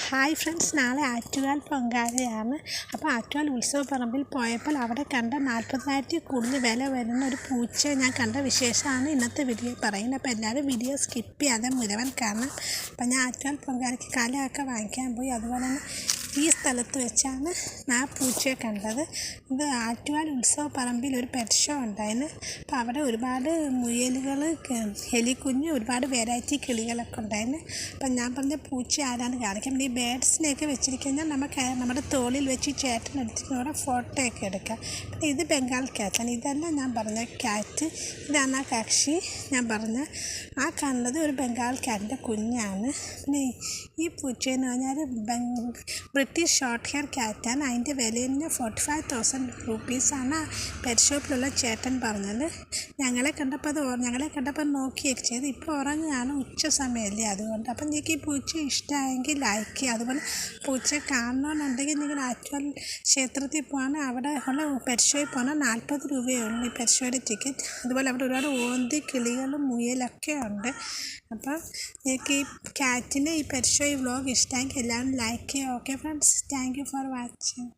Hi friends, നാളെ ആറ്റുകാൽ പൊങ്കാലയാണ്. അപ്പോൾ ആറ്റുകാൽ ഉത്സവപ്പറമ്പിൽ പോയപ്പോൾ അവിടെ കണ്ട 40,000 കൂടുതൽ വില വരുന്ന ഒരു പൂച്ചയെ ഞാൻ കണ്ട വിശേഷമാണ് ഇന്നത്തെ വീഡിയോ പറയുന്നത്. അപ്പോൾ എല്ലാവരും വീഡിയോ സ്കിപ്പ് ചെയ്യാതെ മുഴുവൻ കാണാം. അപ്പോൾ ഞാൻ ആറ്റുകാൽ പൊങ്കാലയ്ക്ക് കലയൊക്കെ വാങ്ങിക്കാൻ പോയി. അതുപോലെ തന്നെ ഈ സ്ഥലത്ത് വെച്ചാണ് ഞാൻ പൂച്ചയെ കണ്ടത്. ഇത് ആറ്റുകാൽ ഉത്സവപ്പറമ്പിൽ ഒരു പെറ്റ് ഷോ ഉണ്ടായിരുന്നു. അപ്പോൾ അവിടെ ഒരുപാട് മുയലുകൾ, എലിക്കുഞ്ഞ്, ഒരുപാട് വെറൈറ്റി കിളികളൊക്കെ ഉണ്ടായിരുന്നു. അപ്പം ഞാൻ പറഞ്ഞ പൂച്ച ആരാണ് കാണിക്കാം. ഈ ബേഡ്സിനെയൊക്കെ വെച്ചിരിക്കുന്നത് നമുക്ക് നമ്മുടെ തോളിൽ വെച്ച് ചേട്ടനെടുത്തിട്ട് ഫോട്ടോ ഒക്കെ എടുക്കാം. പിന്നെ ഇത് ബംഗാൾ ക്യാറ്റാണ്. ഇതല്ല ഞാൻ പറഞ്ഞ ക്യാറ്റ്, ഇതാണ് ആ കക്ഷി ഞാൻ പറഞ്ഞ ആ കാണുന്നത് ഒരു ബംഗാൾ ക്യാറ്റിൻ്റെ കുഞ്ഞാണ്. പിന്നെ ഈ പൂച്ചയെന്ന് പറഞ്ഞാൽ ബ്രിട്ടീഷ് ഷോർട്ട് ഹെയർ ക്യാറ്റാണ്. അതിൻ്റെ വില തന്നെ 45,000 റുപ്പീസാണ് പെറ്റ് ഷോപ്പിലുള്ള ചേട്ടൻ പറഞ്ഞത്. ഞങ്ങളെ കണ്ടപ്പോൾ നോക്കിയൊക്കെ ചെയ്ത്. ഇപ്പോൾ ഉറങ്ങുകയാണ്, ഉച്ച സമയമല്ലേ, അതുകൊണ്ട്. അപ്പം നിങ്ങൾക്ക് ഈ പൂച്ച ഇഷ്ടമായെങ്കിൽ ലൈക്ക് ചെയ്യുക. അതുപോലെ പൂച്ച കാണണമെന്നുണ്ടെങ്കിൽ നിങ്ങൾ ആറ്റുകാൽ ക്ഷേത്രത്തിൽ പോകണം. അവിടെ ഉള്ള പെറ്റ് ഷോയിൽ പോകണം. 40 രൂപയേ ഉള്ളൂ ഈ പെറ്റ് ഷോയുടെ ടിക്കറ്റ്. അതുപോലെ അവിടെ ഒരുപാട് ഓന്തി, കിളികളും മുയലൊക്കെ ഉണ്ട്. അപ്പം നിങ്ങൾക്ക് ഈ ക്യാറ്റിൻ്റെ ഈ പെറ്റ് ഷോ ഈ വ്ളോഗ് ഇഷ്ടമെങ്കിൽ എല്ലാവരും ലൈക്ക് ചെയ്യുക. Okay friends, thank you for watching.